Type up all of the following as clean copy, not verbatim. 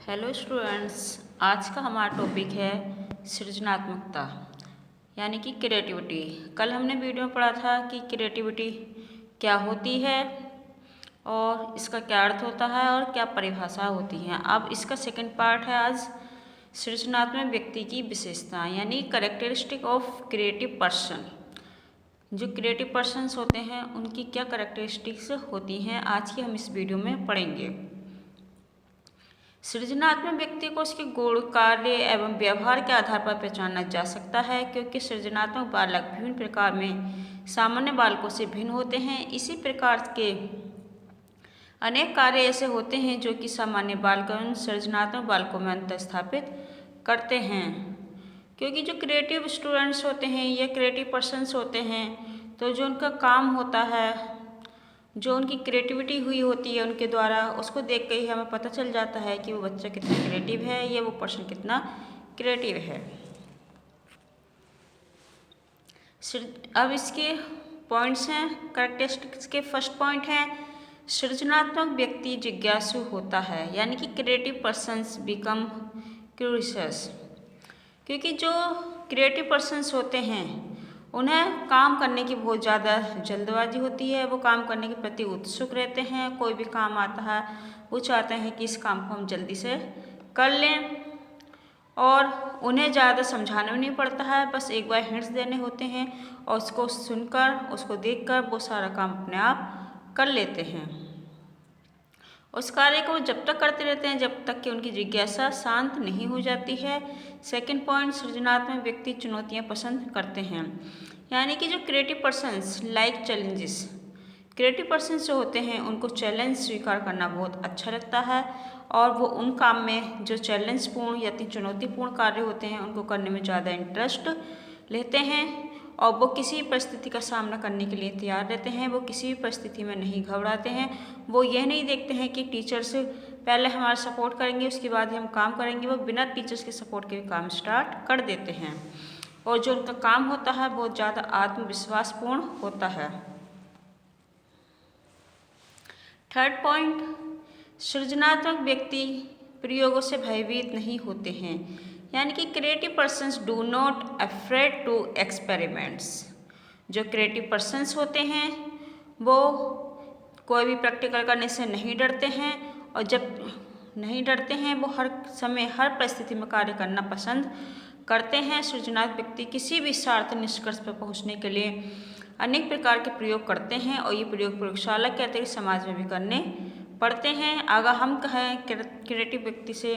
Hello students, आज का हमारा टॉपिक है सृजनात्मकता यानी कि क्रिएटिविटी। कल हमने वीडियो में पढ़ा था कि क्रिएटिविटी क्या होती है और इसका क्या अर्थ होता है और क्या परिभाषा होती है। अब इसका सेकंड पार्ट है आज सृजनात्मक व्यक्ति की विशेषताएं यानी करेक्टरिस्टिक ऑफ क्रिएटिव पर्सन। जो क्रिएटिव पर्सन्स होते हैं उनकी क्या करेक्टरिस्टिक्स होती हैं, आज की हम इस वीडियो में पढ़ेंगे। सृजनात्मक व्यक्ति को उसके गुण, कार्य एवं व्यवहार के आधार पर पहचाना जा सकता है, क्योंकि सृजनात्मक बालक विभिन्न प्रकार में सामान्य बालकों से भिन्न होते हैं। इसी प्रकार के अनेक कार्य ऐसे होते हैं जो कि सामान्य बालकों सृजनात्मक बालकों में अंतर स्थापित करते हैं। क्योंकि जो क्रिएटिव स्टूडेंट्स होते हैं या क्रिएटिव पर्सन्स होते हैं, तो जो उनका काम होता है, जो उनकी क्रिएटिविटी हुई होती है उनके द्वारा, उसको देख के ही हमें पता चल जाता है कि वो बच्चा कितना क्रिएटिव है या वो पर्सन कितना क्रिएटिव है। अब इसके पॉइंट्स हैं, कैरेक्टरिस्टिक्स के फर्स्ट पॉइंट है सृजनात्मक व्यक्ति जिज्ञासु होता है, यानी कि क्रिएटिव पर्सन्स बिकम क्यूरियस। क्योंकि जो क्रिएटिव पर्सन्स होते हैं उन्हें काम करने की बहुत ज़्यादा जल्दबाजी होती है, वो काम करने के प्रति उत्सुक रहते हैं। कोई भी काम आता है वो चाहते हैं कि इस काम को हम जल्दी से कर लें, और उन्हें ज़्यादा समझाना भी नहीं पड़ता है, बस एक बार हिंट्स देने होते हैं और उसको सुनकर उसको देखकर वो सारा काम अपने आप कर लेते हैं। उस कार्य को जब तक करते रहते हैं जब तक कि उनकी जिज्ञासा शांत नहीं हो जाती है। सेकंड पॉइंट, सृजनात्मक व्यक्ति चुनौतियां पसंद करते हैं, यानी कि जो creative persons like challenges. Creative persons जो होते हैं उनको चैलेंज स्वीकार करना बहुत अच्छा लगता है, और वो उन काम में जो चैलेंजपूर्ण या चुनौतीपूर्ण कार्य होते हैं उनको करने में ज़्यादा इंटरेस्ट लेते हैं, और वो किसी परिस्थिति का सामना करने के लिए तैयार रहते हैं। वो किसी भी परिस्थिति में नहीं घबराते हैं। वो यह नहीं देखते हैं कि टीचर्स पहले हमारा सपोर्ट करेंगे उसके बाद ही हम काम करेंगे। वो बिना टीचर्स के सपोर्ट के काम स्टार्ट कर देते हैं, और जो उनका काम होता है बहुत ज़्यादा आत्मविश्वासपूर्ण होता है। थर्ड पॉइंट, सृजनात्मक व्यक्ति प्रयोगों से भयभीत नहीं होते हैं, यानी कि creative persons do not afraid to experiments. जो क्रिएटिव पर्सन्स होते हैं वो कोई भी प्रैक्टिकल करने से नहीं डरते हैं, और जब नहीं डरते हैं वो हर समय हर परिस्थिति में कार्य करना पसंद करते हैं। सृजनात्मक व्यक्ति किसी भी सार्थ निष्कर्ष पर पहुंचने के लिए अनेक प्रकार के प्रयोग करते हैं, और ये प्रयोग प्रयोगशाला के अतिरिक्त समाज में भी करने पड़ते हैं। अगर हम कहें क्रिएटिव व्यक्ति से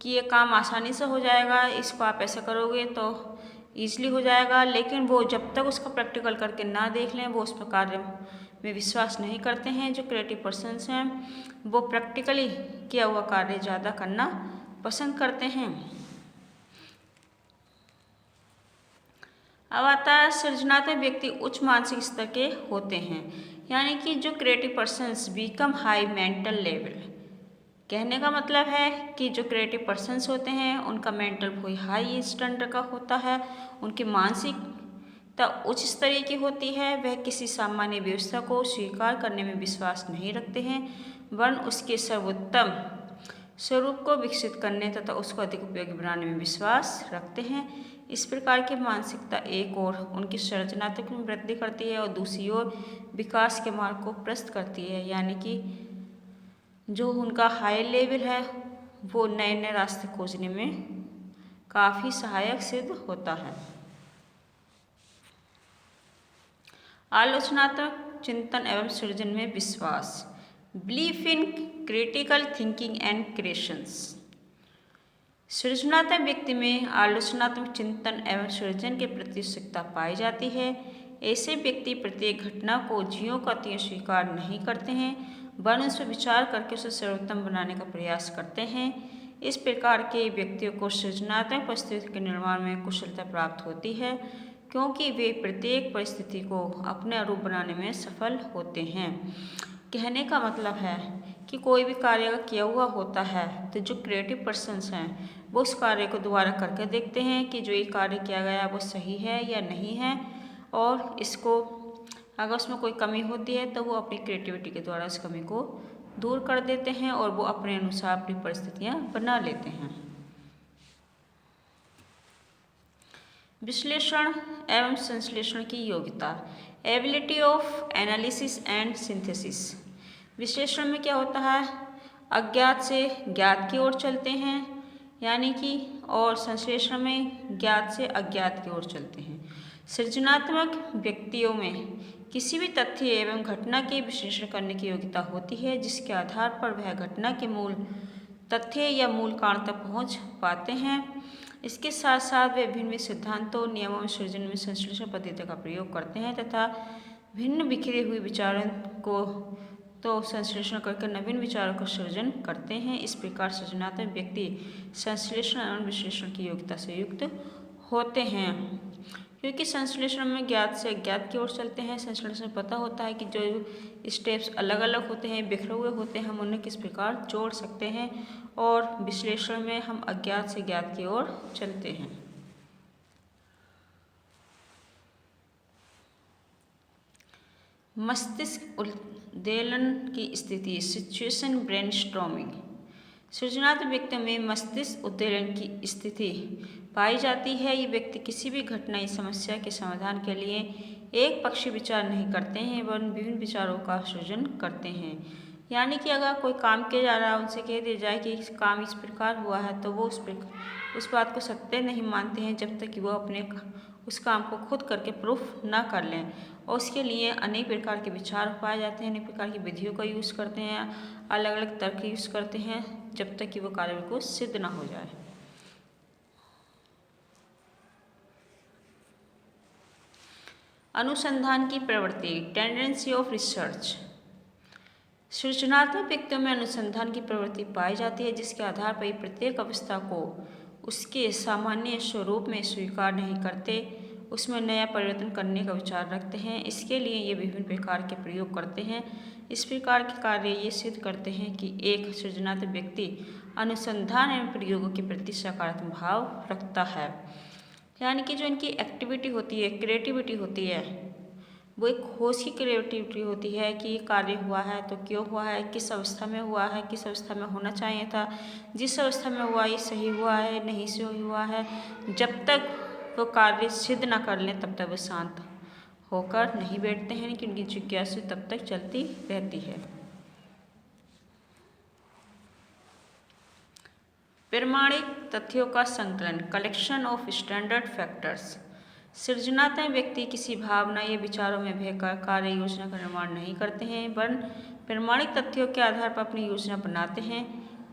कि ये काम आसानी से हो जाएगा, इसको आप ऐसा करोगे तो ईजिली हो जाएगा, लेकिन वो जब तक उसका प्रैक्टिकल करके ना देख लें वो उस पर कार्य में विश्वास नहीं करते हैं। जो क्रिएटिव पर्सन्स हैं वो प्रैक्टिकली किया हुआ कार्य ज़्यादा करना पसंद करते हैं। अब आता है सृजनात्मक व्यक्ति उच्च मानसिक स्तर के होते हैं, यानी कि जो creative persons become high mental level. कहने का मतलब है कि जो क्रिएटिव पर्सन्स होते हैं उनका मेंटल कोई हाई स्टैंडर्ड का होता है, उनकी मानसिकता उच्च स्तरीय की होती है। वह किसी सामान्य व्यवस्था को स्वीकार करने में विश्वास नहीं रखते हैं, वरन उसके सर्वोत्तम स्वरूप को विकसित करने तथा उसको अधिक उपयोगी बनाने में विश्वास रखते हैं। इस प्रकार की मानसिकता एक ओर उनकी सृजनात्मक में वृद्धि करती है और दूसरी ओर विकास के मार्ग को प्रशस्त करती है, यानी कि जो उनका हाई लेवल है वो नए नए रास्ते खोजने में काफ़ी सहायक सिद्ध होता है। आलोचनात्मक चिंतन एवं सृजन में विश्वास, belief in critical thinking and creations. सृजनात्मक व्यक्ति में आलोचनात्मक चिंतन एवं सृजन के प्रति उत्सुकता पाई जाती है। ऐसे व्यक्ति प्रत्येक घटना को ज्यों का त्यों स्वीकार नहीं करते हैं, वरन उस पर विचार करके उसे सर्वोत्तम बनाने का प्रयास करते हैं। इस प्रकार के व्यक्तियों को सृजनात्मक परिस्थिति के निर्माण में कुशलता प्राप्त होती है, क्योंकि वे प्रत्येक परिस्थिति को अपने अनुरूप बनाने में सफल होते हैं। कहने का मतलब है कि कोई भी कार्य किया हुआ होता है तो जो क्रिएटिव पर्सन्स हैं वो उस कार्य को दोबारा करके देखते हैं कि जो ये कार्य किया गया वो सही है या नहीं है, और इसको अगर उसमें कोई कमी होती है तो वो अपनी क्रिएटिविटी के द्वारा उस कमी को दूर कर देते हैं और वो अपने अनुसार अपनी परिस्थितियाँ बना लेते हैं। विश्लेषण एवं संश्लेषण की योग्यता, ability of analysis and synthesis. विश्लेषण में क्या होता है, अज्ञात से ज्ञात की ओर चलते हैं, यानी कि, और संश्लेषण में ज्ञात से अज्ञात की ओर चलते हैं। सृजनात्मक व्यक्तियों में किसी भी तथ्य एवं घटना के विश्लेषण करने की योग्यता होती है, जिसके आधार पर वह घटना के मूल तथ्य या मूल कारण तक पहुँच पाते हैं। इसके साथ साथ वे भिन्न सिद्धांतों, नियमों में सृजन में संश्लेषण पद्धति का प्रयोग करते हैं तथा भिन्न बिखरे हुए विचारों को तो संश्लेषण करके नवीन विचारों का सृजन करते हैं। इस प्रकार सृजनात्मक व्यक्ति संश्लेषण एवं विश्लेषण की योग्यता से युक्त होते हैं, क्योंकि संश्लेषण में ज्ञात से अज्ञात की ओर चलते हैं। संश्लेषण में पता होता है कि जो स्टेप्स अलग अलग होते हैं, बिखरे हुए होते हैं, हम उन्हें किस प्रकार जोड़ सकते हैं, और विश्लेषण में हम अज्ञात से ज्ञात की ओर चलते हैं। मस्तिष्क उद्वेलन की स्थिति, सिचुएशन ब्रेनस्टॉर्मिंग। सृजनात्मक व्यक्तियों में मस्तिष्क उद्वेलन की स्थिति पाई जाती है। ये व्यक्ति किसी भी घटना या समस्या के समाधान के लिए एक पक्षी विचार नहीं करते हैं, वरन विभिन्न विचारों का सृजन करते हैं। यानी कि अगर कोई काम किया जा रहा है, उनसे कह दिया जाए कि काम इस प्रकार हुआ है, तो वो उस बात को सत्य नहीं मानते हैं जब तक कि वो अपने उस काम को खुद करके प्रूफ ना कर लें। और उसके लिए अनेक प्रकार के विचार पाए जाते हैं, अनेक प्रकार की विधियों का यूज़ करते हैं, अलग अलग तर्क यूज़ करते हैं, जब तक कि वो कार्य को सिद्ध ना हो जाए। अनुसंधान की प्रवृत्ति, टेंडेंसी ऑफ रिसर्च। सृजनात्मक व्यक्तियों में अनुसंधान की प्रवृत्ति पाई जाती है, जिसके आधार पर प्रत्येक अवस्था को उसके सामान्य स्वरूप में स्वीकार नहीं करते, उसमें नया परिवर्तन करने का विचार रखते हैं। इसके लिए ये विभिन्न प्रकार के प्रयोग करते हैं। इस प्रकार के कार्य ये सिद्ध करते हैं कि एक सृजनात्मक व्यक्ति अनुसंधान एवं प्रयोगों के प्रति सकारात्मक भाव रखता है। यानी कि जो इनकी एक्टिविटी होती है, क्रिएटिविटी होती है, वो एक खोज की क्रिएटिविटी होती है कि कार्य हुआ है तो क्यों हुआ है, किस अवस्था में हुआ है, किस अवस्था में होना चाहिए था, जिस अवस्था में हुआ ये सही हुआ है, नहीं सही हुआ है। जब तक वो कार्य सिद्ध ना कर लें तब तक वो शांत होकर नहीं बैठते हैं, लेकिन उनकी जिज्ञासा तब तक चलती रहती है। प्रमाणिक तथ्यों का संकलन, कलेक्शन ऑफ स्टैंडर्ड फैक्टर्स। सृजनात्मक व्यक्ति किसी भावना या विचारों में बहकर कार्य योजना का निर्माण नहीं करते हैं, वरन प्रमाणिक तथ्यों के आधार पर अपनी योजना बनाते हैं,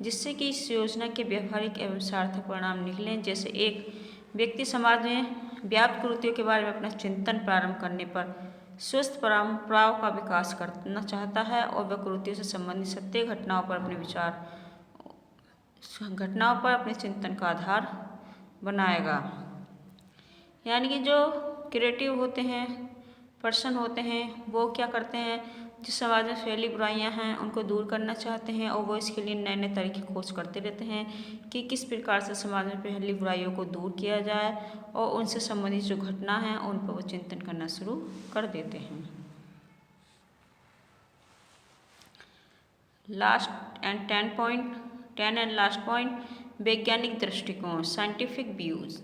जिससे कि इस योजना के व्यावहारिक एवं सार्थक परिणाम निकलें। जैसे एक व्यक्ति समाज में व्याप्त कुरीतियों के बारे में अपना चिंतन प्रारंभ करने पर स्वस्थ परंपराओं का विकास करना चाहता है और वह कुरीतियों से संबंधित सत्य घटनाओं पर अपने चिंतन का आधार बनाएगा। यानी कि जो क्रिएटिव होते हैं, पर्सन होते हैं, वो क्या करते हैं, जो समाज में फैली बुराइयां हैं उनको दूर करना चाहते हैं, और वो इसके लिए नए नए तरीके खोज करते रहते हैं कि किस प्रकार से समाज में फैली बुराइयों को दूर किया जाए, और उनसे संबंधित जो घटना है उन पर वो चिंतन करना शुरू कर देते हैं। टेन एंड लास्ट पॉइंट, वैज्ञानिक दृष्टिकोण, साइंटिफिक व्यूज।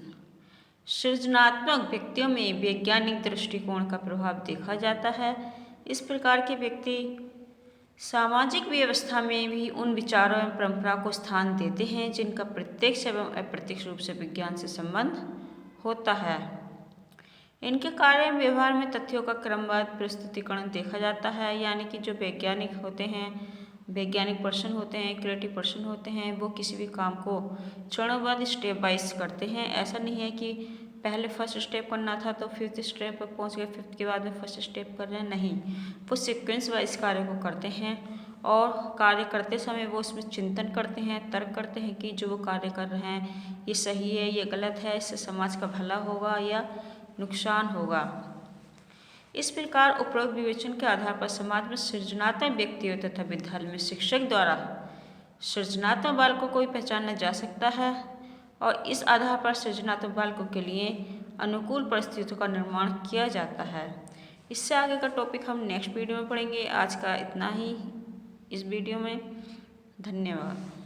सृजनात्मक व्यक्तियों में वैज्ञानिक दृष्टिकोण का प्रभाव देखा जाता है। इस प्रकार के व्यक्ति सामाजिक व्यवस्था में भी उन विचारों एवं परंपरा को स्थान देते हैं जिनका प्रत्यक्ष एवं अप्रत्यक्ष रूप से विज्ञान से संबंध होता है। इनके कार्य एवं व्यवहार में तथ्यों का क्रमबद्ध प्रस्तुतिकरण देखा जाता है। यानी कि जो वैज्ञानिक होते हैं, वैज्ञानिक पर्सन होते हैं, क्रिएटिव पर्सन होते हैं, वो किसी भी काम को चरणबद्ध स्टेप वाइज करते हैं। ऐसा नहीं है कि पहले फर्स्ट स्टेप करना था तो फिफ्थ स्टेप पर पहुंच गए, फिफ्थ के बाद में फर्स्ट स्टेप कर रहे हैं, नहीं, वो सीक्वेंस वाइज कार्य को करते हैं, और कार्य करते समय वो उसमें चिंतन करते हैं, तर्क करते हैं कि जो वो कार्य कर रहे हैं ये सही है, ये गलत है, इससे समाज का भला होगा या नुकसान होगा। इस प्रकार उपरोक्त विवेचन के आधार पर समाज में सृजनात्मक व्यक्तियों तथा विद्यालय में शिक्षक द्वारा सृजनात्मक बालकों को भी पहचाना जा सकता है, और इस आधार पर सृजनात्मक बालकों के लिए अनुकूल परिस्थितियों का निर्माण किया जाता है। इससे आगे का टॉपिक हम नेक्स्ट वीडियो में पढ़ेंगे। आज का इतना ही। इस वीडियो में। धन्यवाद।